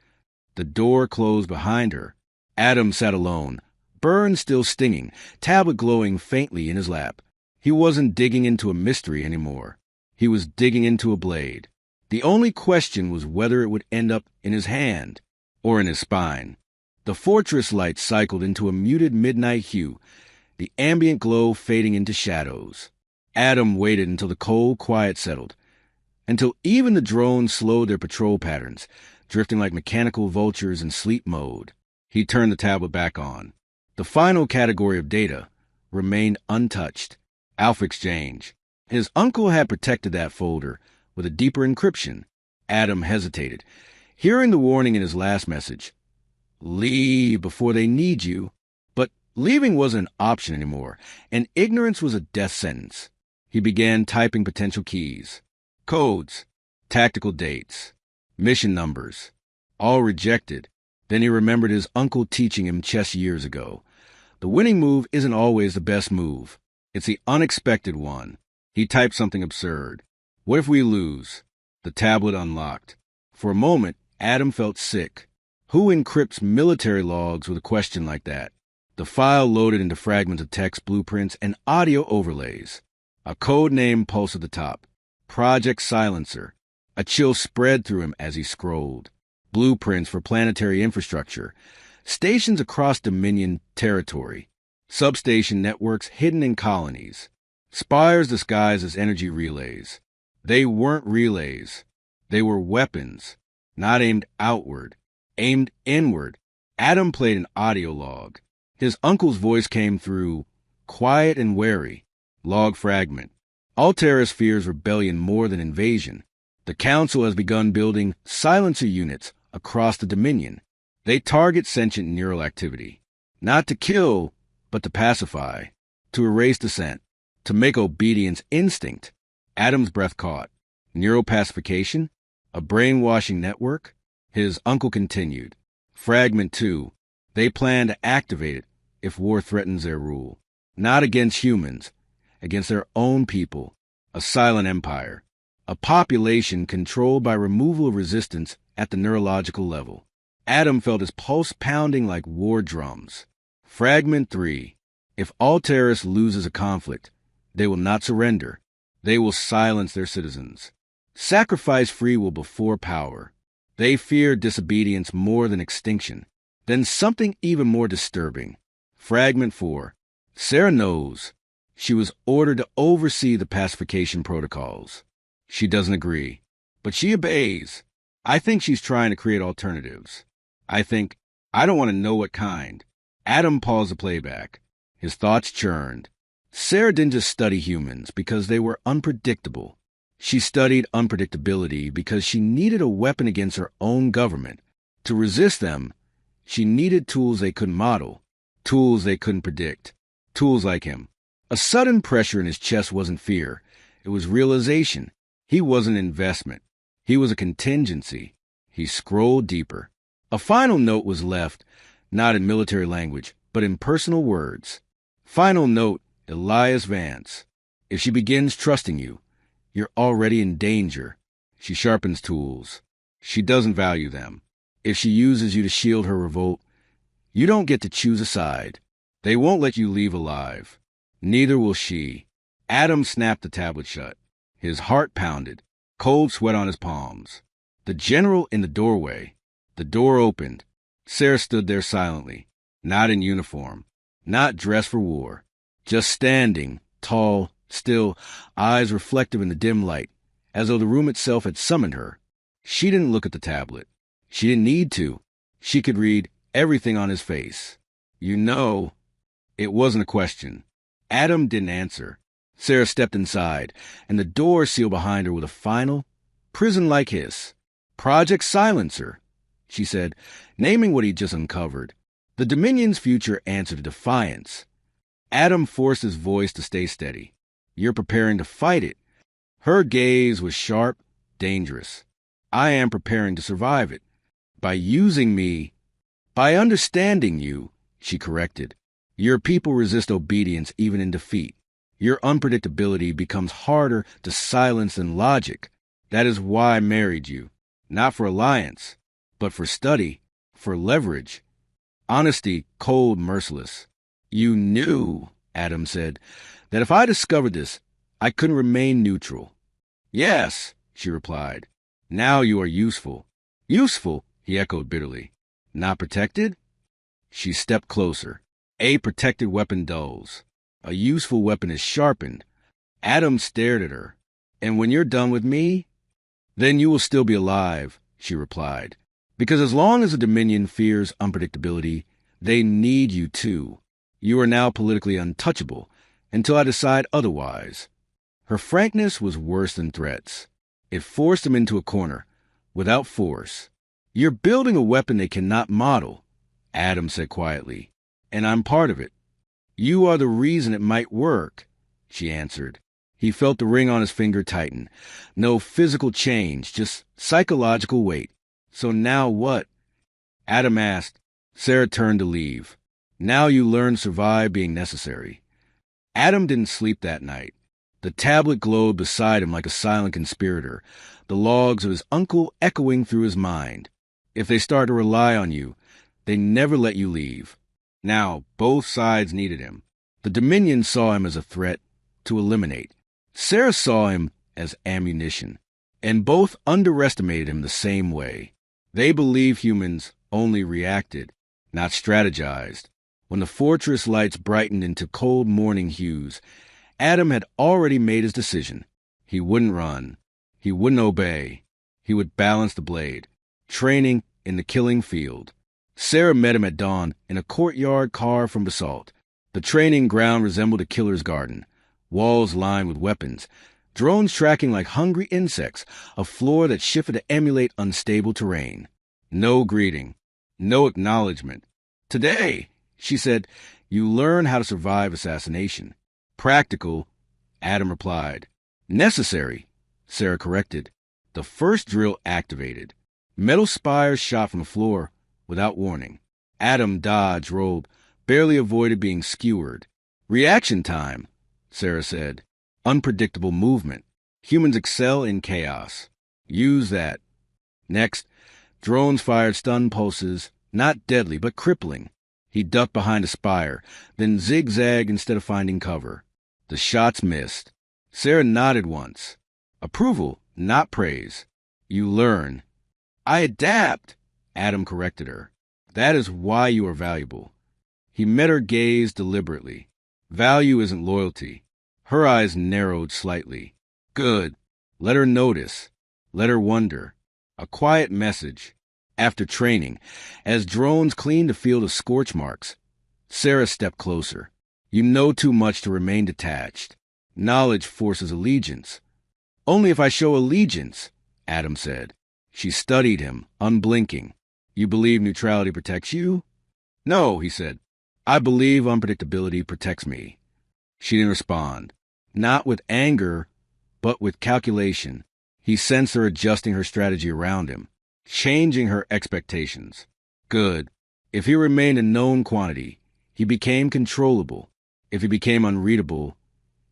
The door closed behind her. Adam sat alone, burn still stinging, tablet glowing faintly in his lap. He wasn't digging into a mystery anymore. He was digging into a blade. The only question was whether it would end up in his hand or in his spine. The fortress light cycled into a muted midnight hue, the ambient glow fading into shadows. Adam waited until the cold quiet settled, until even the drones slowed their patrol patterns, drifting like mechanical vultures in sleep mode. He turned the tablet back on. The final category of data remained untouched. Alpha exchange. His uncle had protected that folder with a deeper encryption. Adam hesitated, hearing the warning in his last message. Leave before they need you. But leaving wasn't an option anymore, and ignorance was a death sentence. He began typing potential keys. Codes, tactical dates, mission numbers, all rejected. Then he remembered his uncle teaching him chess years ago. The winning move isn't always the best move. It's the unexpected one. He typed something absurd. What if we lose? The tablet unlocked. For a moment, Adam felt sick. Who encrypts military logs with a question like that? The file loaded into fragments of text, blueprints, and audio overlays. A code name pulsed at the top. Project Silencer. A chill spread through him as he scrolled. Blueprints for planetary infrastructure. Stations across Dominion territory. Substation networks hidden in colonies. Spires disguised as energy relays. They weren't relays. They were weapons, not aimed outward, aimed inward. Adam played an audio log. His uncle's voice came through, quiet and wary. Log fragment. Altaris fears rebellion more than invasion. The Council has begun building silencer units across the Dominion. They target sentient neural activity. Not to kill, but to pacify. To erase dissent. To make obedience instinct. Adam's breath caught. Neural pacification? A brainwashing network? His uncle continued. Fragment 2. They plan to activate it if war threatens their rule. Not against humans, against their own people, a silent empire, a population controlled by removal of resistance at the neurological level. Adam felt his pulse pounding like war drums. Fragment 3. If Alteris loses a conflict, they will not surrender. They will silence their citizens. Sacrifice free will before power. They fear disobedience more than extinction. Then something even more disturbing. Fragment 4. Sarah knows. She was ordered to oversee the pacification protocols. She doesn't agree, but she obeys. I think she's trying to create alternatives. I don't want to know what kind. Adam paused the playback. His thoughts churned. Sarah didn't just study humans because they were unpredictable. She studied unpredictability because she needed a weapon against her own government. To resist them, she needed tools they couldn't model, tools they couldn't predict, tools like him. A sudden pressure in his chest wasn't fear. It was realization. He wasn't an investment. He was a contingency. He scrolled deeper. A final note was left, not in military language, but in personal words. Final note, Elias Vance. If she begins trusting you, you're already in danger. She sharpens tools. She doesn't value them. If she uses you to shield her revolt, you don't get to choose a side. They won't let you leave alive. Neither will she. Adam snapped the tablet shut. His heart pounded, cold sweat on his palms. The general in the doorway. The door opened. Sarah stood there silently, not in uniform, not dressed for war, just standing, tall, still, eyes reflective in the dim light, as though the room itself had summoned her. She didn't look at the tablet. She didn't need to. She could read everything on his face. You know, it wasn't a question. Adam didn't answer. Sarah stepped inside, and the door sealed behind her with a final, prison-like hiss. Project Silencer, she said, naming what he'd just uncovered. The Dominion's future answered defiance. Adam forced his voice to stay steady. You're preparing to fight it. Her gaze was sharp, dangerous. I am preparing to survive it. By using me, by understanding you, she corrected. Your people resist obedience even in defeat. Your unpredictability becomes harder to silence than logic. That is why I married you. Not for alliance, but for study, for leverage. Honesty, cold, merciless. You knew, Adam said, that if I discovered this, I couldn't remain neutral. Yes, she replied. Now you are useful. Useful, he echoed bitterly. Not protected? She stepped closer. A protected weapon dulls. A useful weapon is sharpened. Adam stared at her. And when you're done with me, then you will still be alive, she replied. Because as long as the Dominion fears unpredictability, they need you too. You are now politically untouchable, until I decide otherwise. Her frankness was worse than threats. It forced him into a corner, without force. You're building a weapon they cannot model, Adam said quietly, and I'm part of it. You are the reason it might work, she answered. He felt the ring on his finger tighten. No physical change, just psychological weight. So now what? Adam asked. Sarah turned to leave. Now you learn to survive being necessary. Adam didn't sleep that night. The tablet glowed beside him like a silent conspirator, the logs of his uncle echoing through his mind. If they start to rely on you, they never let you leave. Now, both sides needed him. The Dominion saw him as a threat to eliminate. Sarah saw him as ammunition, and both underestimated him the same way. They believed humans only reacted, not strategized. When the fortress lights brightened into cold morning hues, Adam had already made his decision. He wouldn't run. He wouldn't obey. He would balance the blade, training in the killing field. Sarah met him at dawn in a courtyard carved from basalt. The training ground resembled a killer's garden, walls lined with weapons, drones tracking like hungry insects, a floor that shifted to emulate unstable terrain. No greeting, no acknowledgement. Today, she said, you learn how to survive assassination. Practical, Adam replied. Necessary, Sarah corrected. The first drill activated. Metal spires shot from the floor without warning. Adam dodged, rolled, barely avoided being skewered. Reaction time, Sarah said. Unpredictable movement. Humans excel in chaos. Use that. Next, drones fired stun pulses, not deadly, but crippling. He ducked behind a spire, then zigzagged instead of finding cover. The shots missed. Sarah nodded once. Approval, not praise. You learn. I adapt, Adam corrected her. That is why you are valuable. He met her gaze deliberately. Value isn't loyalty. Her eyes narrowed slightly. Good. Let her notice. Let her wonder. A quiet message. After training, as drones cleaned the field of scorch marks, Sarah stepped closer. You know too much to remain detached. Knowledge forces allegiance. Only if I show allegiance, Adam said. She studied him, unblinking. You believe neutrality protects you? No, he said. I believe unpredictability protects me. She didn't respond. Not with anger, but with calculation. He sensed her adjusting her strategy around him, changing her expectations. Good. If he remained a known quantity, he became controllable. If he became unreadable,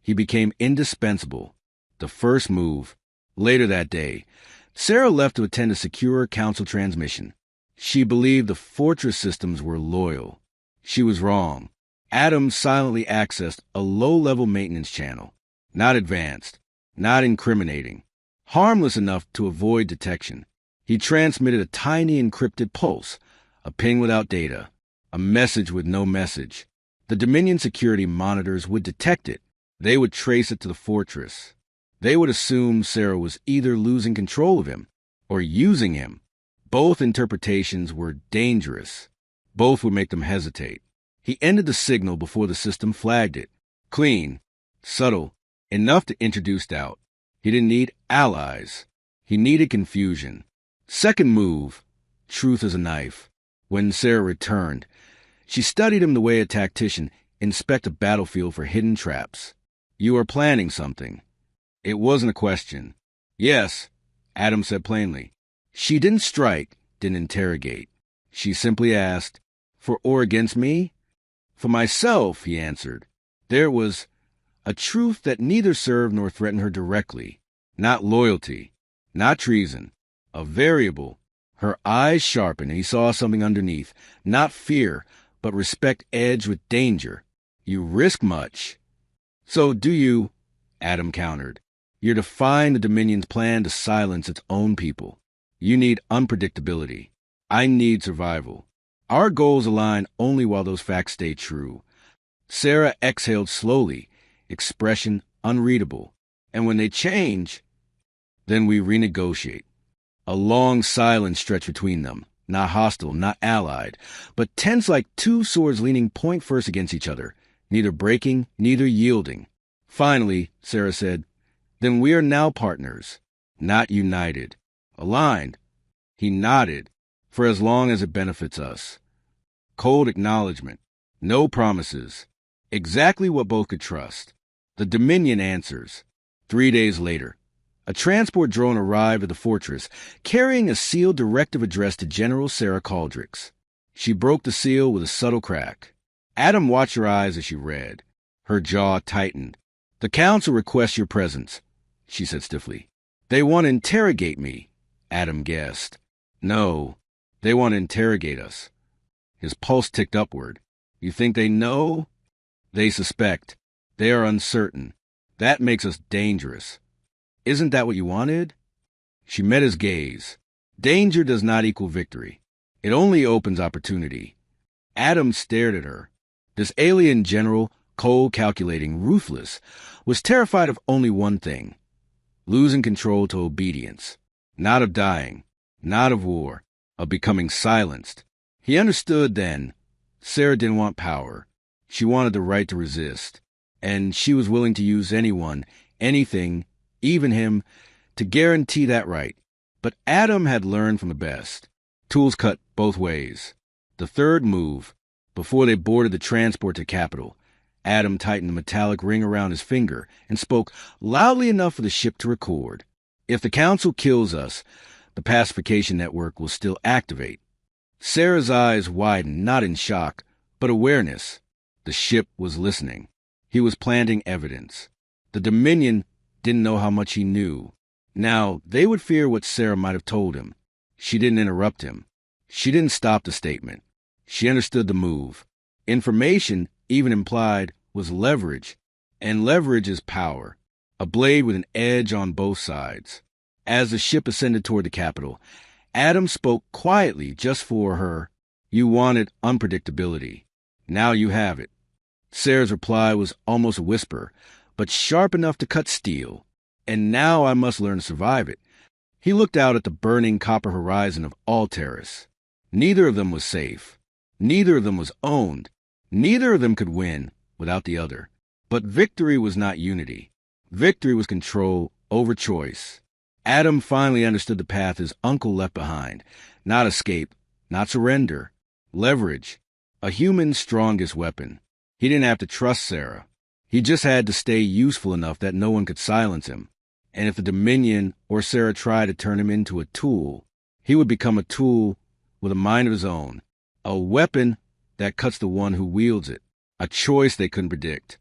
he became indispensable. The first move. Later that day, Sarah left to attend a secure council transmission. She believed the fortress systems were loyal. She was wrong. Adam silently accessed a low-level maintenance channel. Not advanced, not incriminating, harmless enough to avoid detection. He transmitted a tiny encrypted pulse, a ping without data, a message with no message. The Dominion security monitors would detect it. They would trace it to the fortress. They would assume Sarah was either losing control of him or using him. Both interpretations were dangerous. Both would make them hesitate. He ended the signal before the system flagged it. Clean, subtle, enough to introduce doubt. He didn't need allies. He needed confusion. Second move, truth as a knife. When Sarah returned, she studied him the way a tactician inspects a battlefield for hidden traps. You are planning something. It wasn't a question. Yes, Adam said plainly. She didn't strike, didn't interrogate. She simply asked, for or against me? For myself, he answered. There was a truth that neither served nor threatened her directly. Not loyalty, not treason. A variable. Her eyes sharpened and he saw something underneath. Not fear, but respect edged with danger. You risk much. So do you, Adam countered. You're defying the Dominion's plan to silence its own people. You need unpredictability. I need survival. Our goals align only while those facts stay true. Sarah exhaled slowly, expression unreadable. And when they change, then we renegotiate. A long silence stretched between them, not hostile, not allied, but tense like two swords leaning point first against each other, neither breaking, neither yielding. Finally, Sarah said, then we are now partners, not united. Aligned. He nodded, for as long as it benefits us. Cold acknowledgement. No promises. Exactly what both could trust. The Dominion answers. 3 days later, a transport drone arrived at the fortress, carrying a sealed directive addressed to General Sarah Caldrix. She broke the seal with a subtle crack. Adam watched her eyes as she read. Her jaw tightened. The council requests your presence, she said stiffly. They want to interrogate me, Adam guessed. No, they want to interrogate us. His pulse ticked upward. You think they know? They suspect. They are uncertain. That makes us dangerous. Isn't that what you wanted? She met his gaze. Danger does not equal victory. It only opens opportunity. Adam stared at her. This alien general, cold, calculating, ruthless, was terrified of only one thing. Losing control to obedience. Not of dying. Not of war. Of becoming silenced. He understood then. Sarah didn't want power. She wanted the right to resist. And she was willing to use anyone, anything, even him, to guarantee that right. But Adam had learned from the best. Tools cut both ways. The third move, before they boarded the transport to Capital, Adam tightened the metallic ring around his finger and spoke loudly enough for the ship to record. If the council kills us, the pacification network will still activate. Sarah's eyes widened, not in shock, but awareness. The ship was listening. He was planting evidence. The Dominion didn't know how much he knew. Now, they would fear what Sarah might have told him. She didn't interrupt him. She didn't stop the statement. She understood the move. Information, even implied, was leverage, and leverage is power, a blade with an edge on both sides. As the ship ascended toward the capital, Adam spoke quietly just for her. You wanted unpredictability. Now you have it. Sarah's reply was almost a whisper, but sharp enough to cut steel. And now I must learn to survive it. He looked out at the burning copper horizon of Alteris. Neither of them was safe. Neither of them was owned. Neither of them could win without the other. But victory was not unity. Victory was control over choice. Adam finally understood the path his uncle left behind. Not escape, not surrender. Leverage. A human's strongest weapon. He didn't have to trust Sarah. He just had to stay useful enough that no one could silence him. And if the Dominion or Sarah tried to turn him into a tool, he would become a tool with a mind of his own. A weapon that cuts the one who wields it. A choice they couldn't predict.